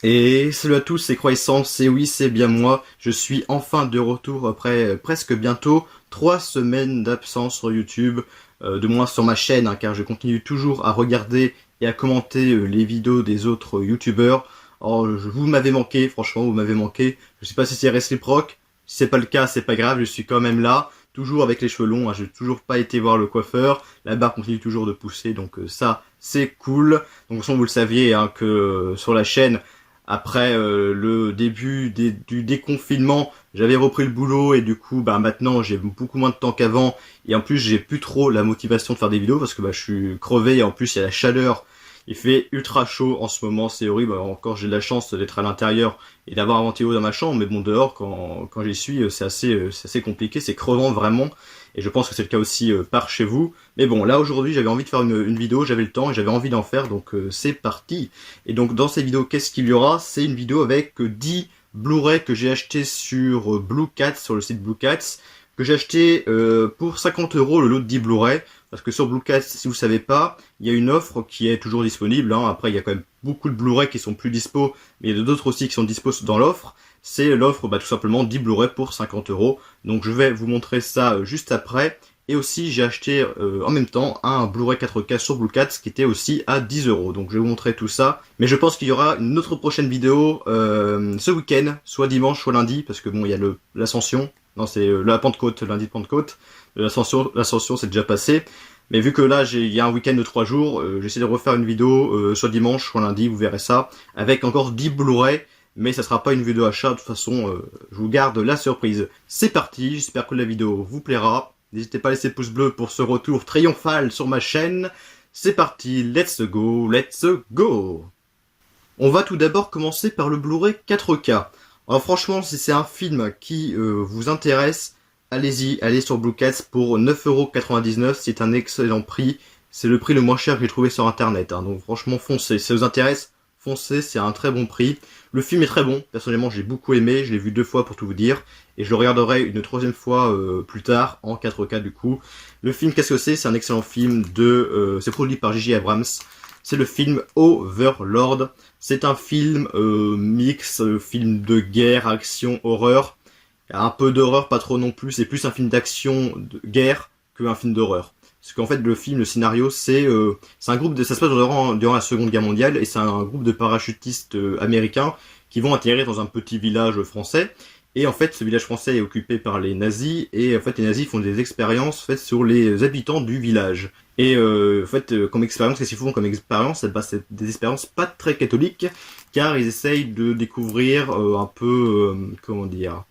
Et salut à tous, c'est Croissance, et oui, c'est bien moi. Je suis enfin de retour après presque bientôt 3 semaines d'absence sur YouTube, de moins sur ma chaîne, car je continue toujours à regarder et à commenter les vidéos des autres YouTubeurs. Alors, vous m'avez manqué, franchement, vous m'avez manqué. Je sais pas si c'est réciproque. Si c'est pas le cas, c'est pas grave, je suis quand même là. Toujours avec les cheveux longs, j'ai toujours pas été voir le coiffeur. La barre continue toujours de pousser, donc ça, c'est cool. Donc, de toute façon, vous le saviez, que sur la chaîne, après le début du déconfinement, j'avais repris le boulot et du coup, maintenant j'ai beaucoup moins de temps qu'avant. Et en plus, j'ai plus trop la motivation de faire des vidéos parce que je suis crevé et en plus il y a la chaleur. Il fait ultra chaud en ce moment, c'est horrible. Alors, encore, j'ai de la chance d'être à l'intérieur et d'avoir un ventilo dans ma chambre, mais bon, dehors, quand j'y suis, c'est assez compliqué, c'est crevant vraiment. Et je pense que c'est le cas aussi par chez vous. Mais bon, là aujourd'hui, j'avais envie de faire une vidéo, j'avais le temps et j'avais envie d'en faire, donc c'est parti. Et donc dans cette vidéo, qu'est-ce qu'il y aura? C'est une vidéo avec 10 Blu-ray que j'ai acheté sur Blue Cats, sur le site Blue Cats, que j'ai acheté pour 50 € le lot de 10 Blu-ray. Parce que sur Blue Cats, si vous ne savez pas, il y a une offre qui est toujours disponible. Après, il y a quand même beaucoup de Blu-ray qui sont plus dispo, mais il y a d'autres aussi qui sont dispo dans l'offre. C'est l'offre, tout simplement 10 Blu-ray pour 50 €. Donc je vais vous montrer ça juste après. Et aussi, j'ai acheté en même temps un Blu-ray 4K sur Blue Cats qui était aussi à 10 €. Donc je vais vous montrer tout ça. Mais je pense qu'il y aura une autre prochaine vidéo ce week-end, soit dimanche, soit lundi, parce que bon, il y a l'Ascension. Non, c'est la Pentecôte, lundi de Pentecôte. L'Ascension, c'est déjà passé. Mais vu que là, il y a un week-end de 3 jours, j'essaie de refaire une vidéo, soit dimanche, soit lundi, vous verrez ça, avec encore 10 Blu-ray. Mais ça sera pas une vidéo achat, de toute façon, je vous garde la surprise. C'est parti, j'espère que la vidéo vous plaira. N'hésitez pas à laisser pouce bleu pour ce retour triomphal sur ma chaîne. C'est parti, let's go, let's go. On va tout d'abord commencer par le Blu-ray 4K. Alors franchement, si c'est un film qui vous intéresse, allez-y, allez sur Blue Cats pour 9,99 €, c'est un excellent prix. C'est le prix le moins cher que j'ai trouvé sur internet, donc franchement foncez, si ça vous intéresse, foncez, c'est un très bon prix. Le film est très bon, personnellement j'ai beaucoup aimé, je l'ai vu 2 fois pour tout vous dire, et je le regarderai une 3e fois plus tard, en 4K du coup. Le film, qu'est-ce que c'est? C'est un excellent film c'est produit par J.J. Abrams. C'est le film Overlord. C'est un film mix, film de guerre, action, horreur. Un peu d'horreur, pas trop non plus. C'est plus un film d'action, de guerre, qu'un film d'horreur. Parce qu'en fait, le film, le scénario, c'est un groupe ça se passe durant la Seconde Guerre mondiale, et c'est un groupe de parachutistes américains qui vont atterrir dans un petit village français. Et en fait, ce village français est occupé par les nazis, et en fait, les nazis font des expériences faites sur les habitants du village. Et en fait, comme expérience, qu'est-ce qu'ils font comme expérience? C'est des expériences pas très catholiques, car ils essayent de découvrir un peu, comment dire,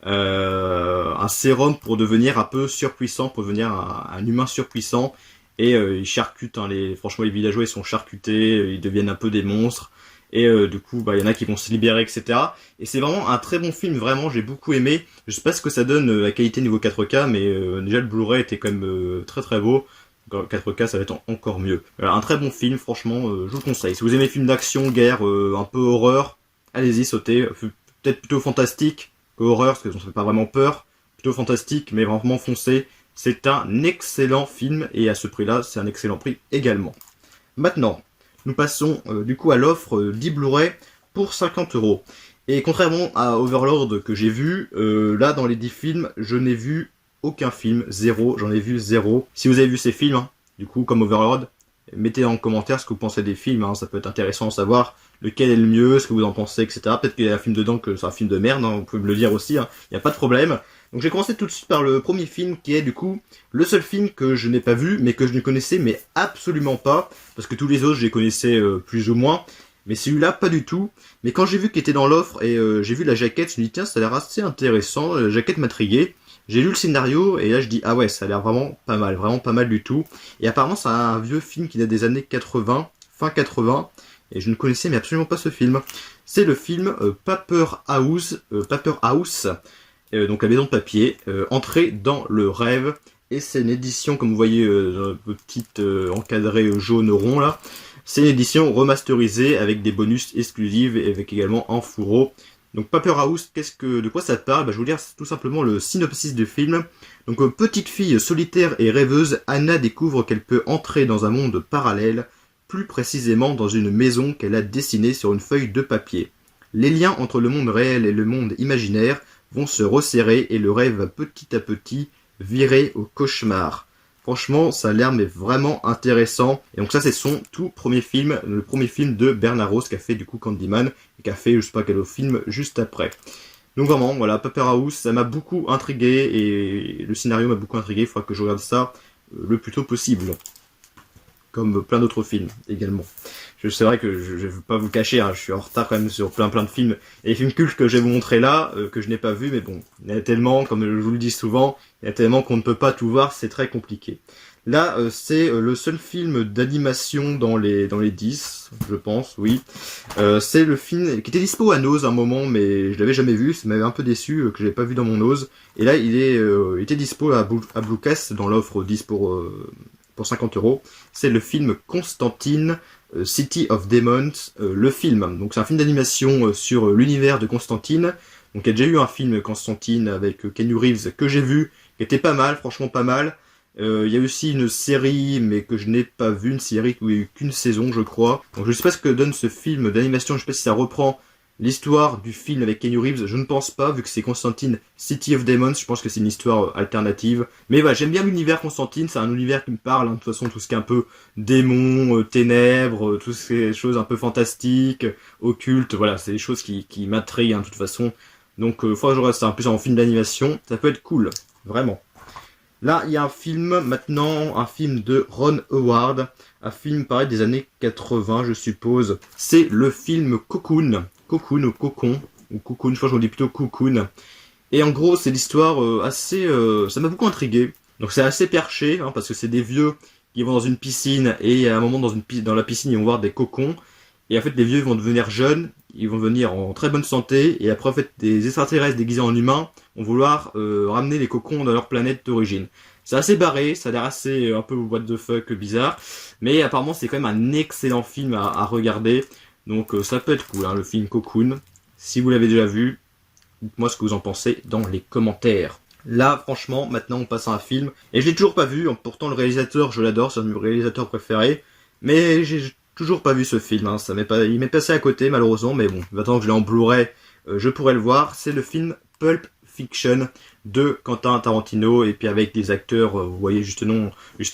un sérum pour devenir un peu surpuissant, pour devenir un humain surpuissant. Et ils charcutent, franchement les villageois ils sont charcutés, ils deviennent un peu des monstres. Et du coup, il y en a qui vont se libérer, etc. Et c'est vraiment un très bon film, vraiment, j'ai beaucoup aimé. Je sais pas ce que ça donne la qualité niveau 4K, mais déjà le Blu-ray était quand même très très beau. 4K, ça va être encore mieux. Un très bon film, franchement, je vous le conseille. Si vous aimez les films d'action, guerre, un peu horreur, allez-y, sautez. Peut-être plutôt fantastique que horreur, parce que ça ne fait pas vraiment peur. Plutôt fantastique, mais vraiment foncez. C'est un excellent film, et à ce prix-là, c'est un excellent prix également. Maintenant, nous passons du coup à l'offre 10 Blu-ray pour 50 €. Et contrairement à Overlord que j'ai vu, là dans les 10 films, je n'ai vu aucun film, 0, j'en ai vu 0. Si vous avez vu ces films, du coup comme Overlord, mettez en commentaire ce que vous pensez des films, ça peut être intéressant de savoir lequel est le mieux, ce que vous en pensez, etc. Peut-être qu'il y a un film dedans que c'est un film de merde, vous pouvez me le dire aussi, il n'y a pas de problème. Donc j'ai commencé tout de suite par le premier film qui est du coup le seul film que je n'ai pas vu, mais que je ne connaissais mais absolument pas, parce que tous les autres je les connaissais plus ou moins, mais celui-là pas du tout. Mais quand j'ai vu qu'il était dans l'offre et j'ai vu la jaquette, je me dis tiens ça a l'air assez intéressant, la jaquette m'intriguait. J'ai lu le scénario et là je dis ah ouais ça a l'air vraiment pas mal du tout. Et apparemment c'est un vieux film qui date des années 80, fin 80, et je ne connaissais mais absolument pas ce film. C'est le film Paper House, donc la maison de papier, Entrée dans le rêve. Et c'est une édition, comme vous voyez, petite encadrée jaune rond là. C'est une édition remasterisée avec des bonus exclusifs et avec également un fourreau. Donc Paper House, de quoi ça parle? Je vais vous lire tout simplement le synopsis du film. Donc petite fille solitaire et rêveuse, Anna découvre qu'elle peut entrer dans un monde parallèle, plus précisément dans une maison qu'elle a dessinée sur une feuille de papier. Les liens entre le monde réel et le monde imaginaire vont se resserrer et le rêve va petit à petit virer au cauchemar. Franchement, ça a l'air mais vraiment intéressant. Et donc ça, c'est son tout premier film, le premier film de Bernard Rose qui a fait du coup Candyman et qui a fait je sais pas quel autre film juste après. Donc vraiment, voilà, Paper House, ça m'a beaucoup intrigué et le scénario m'a beaucoup intrigué. Il faudra que je regarde ça le plus tôt possible. Comme plein d'autres films également. C'est vrai que je ne veux pas vous cacher, hein, je suis en retard quand même sur plein de films. Et les films cultes que je vais vous montrer là, que je n'ai pas vu, mais bon, il y en a tellement, comme je vous le dis souvent, il y en a tellement qu'on ne peut pas tout voir, c'est très compliqué. Là, c'est le seul film d'animation dans les 10, je pense, oui. C'est le film qui était dispo à Nose à un moment, mais je l'avais jamais vu, ça m'avait un peu déçu, que je l'avais pas vu dans mon Nose. Et là, il était dispo à Bluecast, dans l'offre 10 pour 50€. C'est le film Constantine, City of Demons, le film. Donc c'est un film d'animation sur l'univers de Constantine. Donc il y a déjà eu un film Constantine avec Keanu Reeves que j'ai vu, qui était pas mal, franchement pas mal. Il y a aussi une série, mais que je n'ai pas vu, une série où il n'y a eu qu'une saison, je crois. Donc je sais pas ce que donne ce film d'animation, je sais pas si ça reprend l'histoire du film avec Keanu Reeves, je ne pense pas, vu que c'est Constantine City of Demons, je pense que c'est une histoire alternative. Mais voilà, j'aime bien l'univers Constantine, c'est un univers qui me parle, hein, de toute façon, tout ce qui est un peu démons, ténèbres, toutes ces choses un peu fantastiques, occultes, voilà, c'est des choses qui m'intriguent, hein, de toute façon. Donc, faudra que je regarde ça, en plus en film d'animation, ça peut être cool, vraiment. Là, il y a un film, maintenant, un film de Ron Howard, un film pareil des années 80, je suppose. C'est le film Cocoon. Cocoon ou Cocon, ou Cocoon, je crois que je dis plutôt Cocoon. Et en gros, c'est l'histoire assez... ça m'a beaucoup intrigué. Donc c'est assez perché, hein, parce que c'est des vieux qui vont dans une piscine, et à un moment dans la piscine, ils vont voir des cocons. Et en fait, les vieux vont devenir jeunes, ils vont devenir en très bonne santé, et après, en fait, des extraterrestres déguisés en humains vont vouloir ramener les cocons dans leur planète d'origine. C'est assez barré, ça a l'air assez un peu what the fuck bizarre, mais apparemment c'est quand même un excellent film à regarder. Donc ça peut être cool, hein, le film Cocoon. Si vous l'avez déjà vu, dites-moi ce que vous en pensez dans les commentaires. Là, franchement, maintenant on passe à un film, et je l'ai toujours pas vu, pourtant le réalisateur, je l'adore, c'est un de mes réalisateurs préférés, mais j'ai toujours pas vu ce film, hein, il m'est passé à côté malheureusement, mais bon, maintenant que je l'ai en Blu-ray, je pourrais le voir. C'est le film Pulp Fiction de Quentin Tarantino, et puis avec des acteurs, vous voyez juste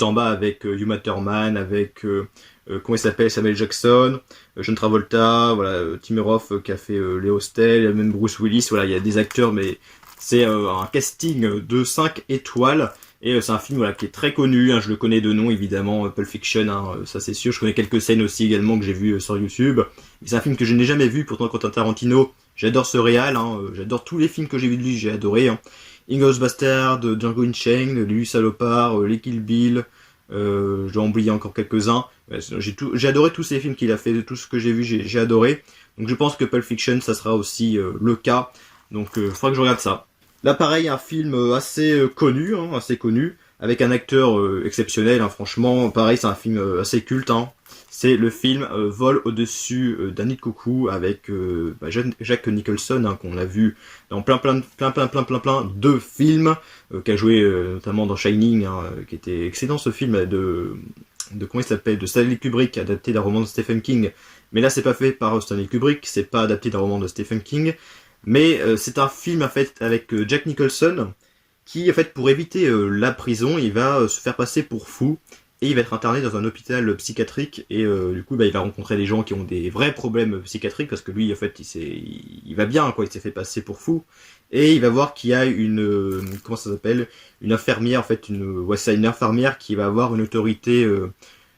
en bas, avec Uma Thurman, avec comment il s'appelle, Samuel Jackson, John Travolta, voilà, Tim Roth qui a fait les Hostels, il y a même Bruce Willis, voilà, il y a des acteurs, mais c'est un casting de 5 étoiles, et c'est un film voilà, qui est très connu, hein, je le connais de nom évidemment, Pulp Fiction, hein, ça c'est sûr, je connais quelques scènes aussi également que j'ai vues sur YouTube, mais c'est un film que je n'ai jamais vu, pourtant Quentin Tarantino, j'adore ce réal, hein, j'adore tous les films que j'ai vus de lui, j'ai adoré, hein. Inglourious Bastard, Django Unchained, Lui Salopard, Les Kill Bill, je dois en oublier encore quelques-uns. J'ai adoré tous ces films qu'il a fait, tout ce que j'ai vu, j'ai adoré. Donc je pense que Pulp Fiction, ça sera aussi le cas. Donc il faudra que je regarde ça. Là pareil, un film assez connu, hein, assez connu, avec un acteur exceptionnel, hein, franchement. Pareil, c'est un film assez culte, hein. C'est le film Vol au-dessus d'un nid de coucou avec Jack Nicholson, hein, qu'on a vu dans plein de films, qui a joué notamment dans Shining, hein, qui était excellent ce film de comment il s'appelle, de Stanley Kubrick, adapté d'un roman de Stephen King. Mais là c'est pas fait par Stanley Kubrick, c'est pas adapté d'un roman de Stephen King, mais c'est un film en fait avec Jack Nicholson qui en fait pour éviter la prison, il va se faire passer pour fou. Et il va être interné dans un hôpital psychiatrique, et du coup il va rencontrer des gens qui ont des vrais problèmes psychiatriques, parce que lui en fait il va bien, quoi, il s'est fait passer pour fou, et il va voir qu'il y a comment ça s'appelle, une infirmière en fait, c'est une infirmière qui va avoir une autorité,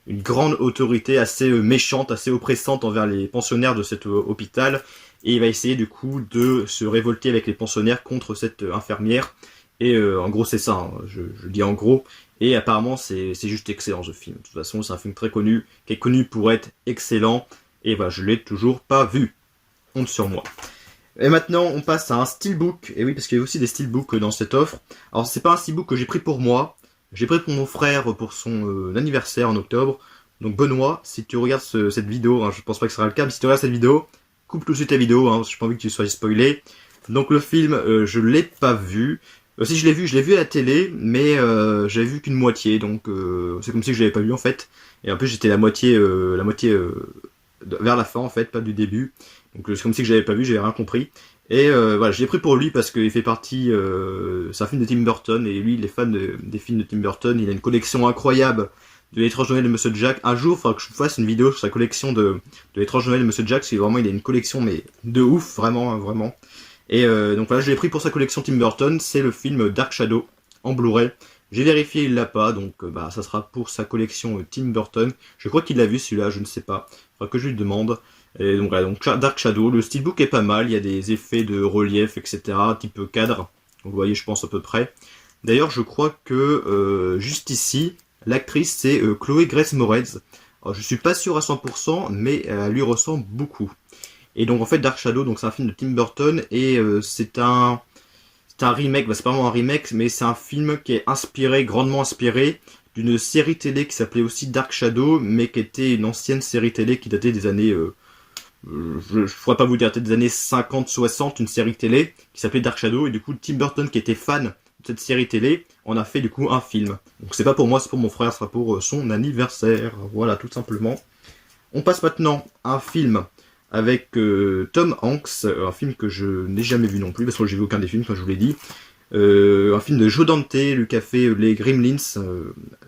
une grande autorité assez méchante, assez oppressante envers les pensionnaires de cet hôpital, et il va essayer du coup de se révolter avec les pensionnaires contre cette infirmière. Et en gros c'est ça, hein, je dis en gros. Et apparemment c'est juste excellent ce film. De toute façon c'est un film très connu, qui est connu pour être excellent. Et voilà, je l'ai toujours pas vu. Honte sur moi. Et maintenant on passe à un steelbook. Et oui, parce qu'il y a aussi des steelbooks dans cette offre. Alors c'est pas un steelbook que j'ai pris pour moi. J'ai pris pour mon frère pour son anniversaire en octobre. Donc Benoît, si tu regardes cette vidéo, hein, je pense pas que ce sera le cas, mais si tu regardes cette vidéo, coupe tout de suite la vidéo, hein, parce que j'ai pas envie que tu sois spoilé. Donc le film, je l'ai pas vu. Si je l'ai vu à la télé, mais j'avais vu qu'une moitié, donc c'est comme si je l'avais pas vu en fait. Et en plus j'étais la moitié vers la fin en fait, pas du début. Donc c'est comme si que j'avais pas vu, j'avais rien compris. Et voilà, je l'ai pris pour lui parce qu'il fait partie, c'est un film de Tim Burton, et lui il est fan des films de Tim Burton, il a une collection incroyable de l'étrange Noël de Monsieur Jack. Un jour, il faudra que je fasse une vidéo sur sa collection de l'étrange Noël de Monsieur Jack, parce que vraiment il a une collection mais de ouf, vraiment, vraiment. Et donc voilà, je l'ai pris pour sa collection Tim Burton, c'est le film Dark Shadow, en Blu-ray. J'ai vérifié, il l'a pas, donc bah ça sera pour sa collection Tim Burton. Je crois qu'il l'a vu celui-là, je ne sais pas. Faudra que je lui demande. Et donc voilà, donc Dark Shadow, le steelbook est pas mal, il y a des effets de relief, etc. Type cadre. Vous voyez, je pense à peu près. D'ailleurs, je crois que juste ici, l'actrice c'est Chloé Grace Moretz. Alors, je suis pas sûr à 100%, mais elle lui ressemble beaucoup. Et donc en fait Dark Shadow, donc c'est un film de Tim Burton et c'est un remake, bah, c'est pas vraiment un remake, mais c'est un film qui est inspiré, grandement inspiré, d'une série télé qui s'appelait aussi Dark Shadow, mais qui était une ancienne série télé qui datait des années, je ne pourrais pas vous dire, peut-être des années 50-60, une série télé qui s'appelait Dark Shadow, et du coup Tim Burton qui était fan de cette série télé, en a fait du coup un film. Donc c'est pas pour moi, c'est pour mon frère, ce sera pour son anniversaire, voilà tout simplement. On passe maintenant à un film avec Tom Hanks, un film que je n'ai jamais vu non plus, parce que j'ai vu aucun des films, comme je vous l'ai dit. Un film de Joe Dante, lui qui a fait les Gremlins.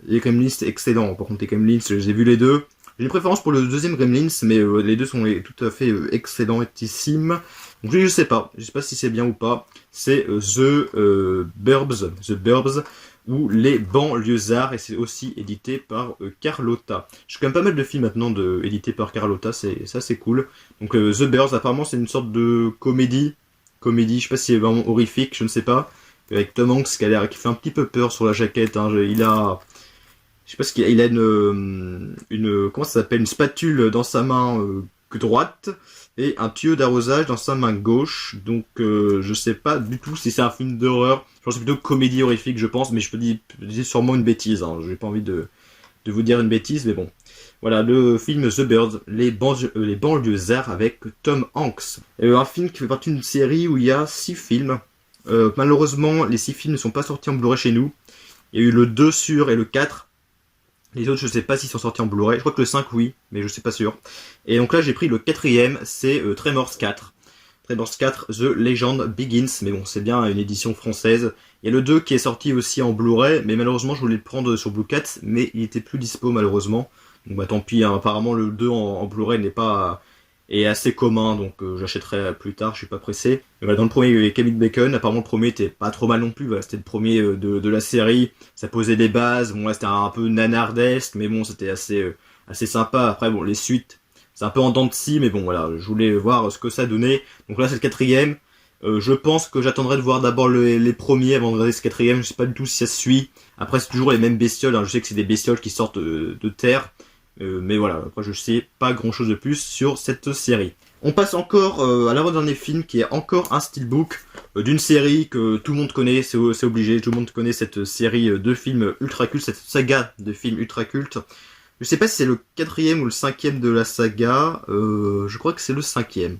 Les Gremlins, c'est excellent. Par contre, les Gremlins, j'ai vu les deux. J'ai une préférence pour le deuxième Gremlins, mais les deux sont tout à fait excellentissimes. Donc je sais pas si c'est bien ou pas. C'est The Burbs, ou Les Banlieusards, et c'est aussi édité par Carlotta. J'ai quand même pas mal de films maintenant édités par Carlotta, ça c'est cool. Donc The Burbs, apparemment c'est une sorte de comédie, je sais pas si c'est vraiment horrifique, je ne sais pas, avec Tom Hanks qui fait un petit peu peur sur la jaquette, hein. Je sais pas ce qu'il a, il a comment ça s'appelle, une spatule dans sa main droite, et un tuyau d'arrosage dans sa main gauche, donc je sais pas du tout si c'est un film d'horreur. Je pense que c'est plutôt comédie horrifique, je pense, mais je peux dire sûrement une bêtise, hein. J'ai pas envie de vous dire une bêtise, mais bon. Voilà, le film The Birds, les banlieusards avec Tom Hanks. Un film qui fait partie d'une série où il y a 6 films. Malheureusement, les 6 films ne sont pas sortis en Blu-ray chez nous. Il y a eu le 2 sur et le 4. Les autres, je sais pas s'ils sont sortis en Blu-ray. Je crois que le 5, oui, mais je sais pas sûr. Et donc là, j'ai pris le 4ème, c'est Tremors 4. Tremors 4, The Legend Begins, mais bon, c'est bien une édition française. Il y a le 2 qui est sorti aussi en Blu-ray, mais malheureusement, je voulais le prendre sur Blue Cat, mais il était plus dispo malheureusement. Donc bah tant pis, hein. Apparemment le 2 en Blu-ray est assez commun, donc j'achèterai plus tard, je suis pas pressé. Mais voilà, dans le premier, il y avait Kevin Bacon, apparemment le premier était pas trop mal non plus, voilà, c'était le premier de la série, ça posait des bases, bon là c'était un peu nanardesque, mais bon c'était assez sympa. Après bon, les suites, c'est un peu en dents de scie, mais bon voilà, je voulais voir ce que ça donnait. Donc là c'est le 4ème. Je pense que j'attendrai de voir d'abord les premiers avant de regarder ce 4ème, je sais pas du tout si ça se suit. Après c'est toujours les mêmes bestioles, hein. Je sais que c'est des bestioles qui sortent de terre. Mais voilà, après je sais pas grand chose de plus sur cette série. On passe encore à l'avant-dernier film qui est encore un steelbook d'une série que tout le monde connaît, c'est obligé, tout le monde connaît cette série de films ultra cultes, cette saga de films ultra cultes. Je sais pas si c'est le 4ème ou le 5ème de la saga, je crois que c'est le 5ème.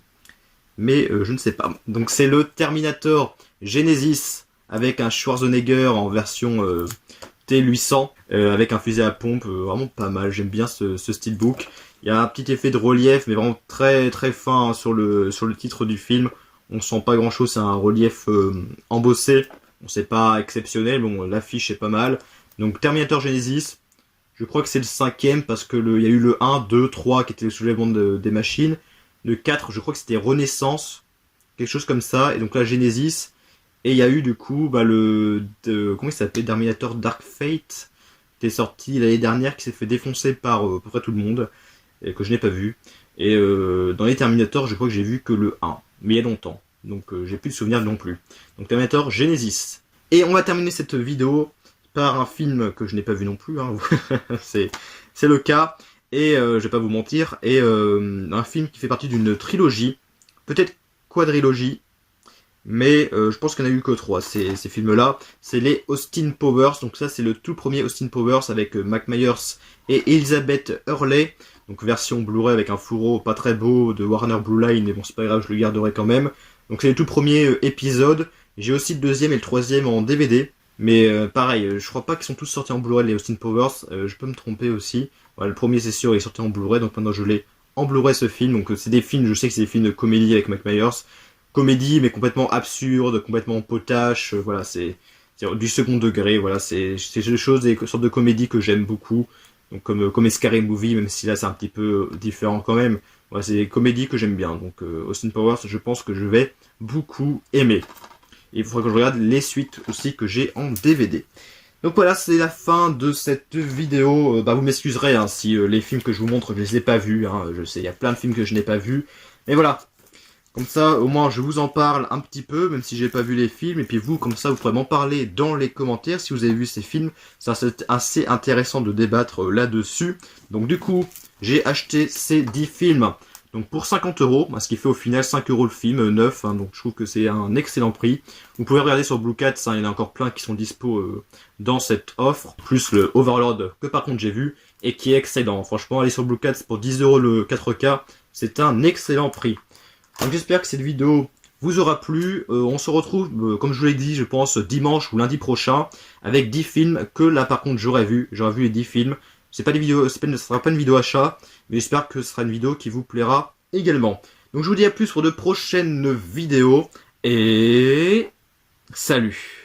Mais je ne sais pas. Donc c'est le Terminator Genesis avec un Schwarzenegger en version T800 avec un fusil à pompe, vraiment pas mal. J'aime bien ce steelbook. Il y a un petit effet de relief, mais vraiment très très fin, hein, sur le titre du film. On sent pas grand chose, c'est un relief embossé. Bon, c'est pas exceptionnel, bon l'affiche est pas mal. Donc Terminator Genesis, je crois que c'est le 5ème parce que il y a eu le 1, 2, 3 qui était le soulèvement des machines. Le 4, je crois que c'était Renaissance, quelque chose comme ça. Et donc là Genesis. Et il y a eu du coup comment il s'appelait, Terminator Dark Fate, qui est sorti l'année dernière, qui s'est fait défoncer par à peu près tout le monde, et que je n'ai pas vu. Et dans les Terminator, je crois que j'ai vu que le 1, mais il y a longtemps, donc j'ai plus de souvenirs non plus. Donc Terminator Genesis. Et on va terminer cette vidéo par un film que je n'ai pas vu non plus, hein. c'est le cas, et je vais pas vous mentir, et un film qui fait partie d'une trilogie, peut-être quadrilogie, mais je pense qu'il n'y en a eu que 3, ces films-là. C'est les Austin Powers, donc ça c'est le tout premier Austin Powers avec Mike Myers et Elizabeth Hurley. Donc version Blu-ray avec un fourreau pas très beau de Warner Blue Line, mais bon c'est pas grave, je le garderai quand même. Donc c'est les tout premiers épisodes. J'ai aussi le 2ème et le 3ème en DVD. Mais pareil, je crois pas qu'ils sont tous sortis en Blu-ray les Austin Powers, je peux me tromper aussi. Voilà, le premier c'est sûr, il est sorti en Blu-ray, donc maintenant je l'ai en Blu-ray ce film. Donc c'est des films, je sais que c'est des films de comédie avec Mike Myers. Comédie, mais complètement absurde, complètement potache. Voilà, c'est du second degré. Voilà, c'est des choses, des sortes de comédies que j'aime beaucoup. Donc comme Scary Movie, même si là c'est un petit peu différent quand même. Voilà, c'est des comédies que j'aime bien. Donc Austin Powers, je pense que je vais beaucoup aimer. Et il faudra que je regarde les suites aussi que j'ai en DVD. Donc voilà, c'est la fin de cette vidéo. Vous m'excuserez hein, si les films que je vous montre, je les ai pas vus. Hein, je sais, il y a plein de films que je n'ai pas vus. Mais voilà, comme ça, au moins, je vous en parle un petit peu, même si j'ai pas vu les films. Et puis vous, comme ça, vous pourrez m'en parler dans les commentaires si vous avez vu ces films. Ça, c'est assez intéressant de débattre là-dessus. Donc du coup, j'ai acheté ces 10 films. Donc pour 50 €, ce qui fait au final 5 € le film, neuf. Hein, donc je trouve que c'est un excellent prix. Vous pouvez regarder sur Blue Cat, il y en a encore plein qui sont dispo dans cette offre. Plus le Overlord que par contre j'ai vu et qui est excellent. Franchement, aller sur Blue Cat pour 10 € le 4K, c'est un excellent prix. Donc j'espère que cette vidéo vous aura plu. On se retrouve, comme je vous l'ai dit, je pense dimanche ou lundi prochain, avec 10 films que là par contre j'aurais vu. J'aurais vu les 10 films. C'est pas des vidéos, ce sera pas une vidéo achat, mais j'espère que ce sera une vidéo qui vous plaira également. Donc je vous dis à plus pour de prochaines vidéos, et salut!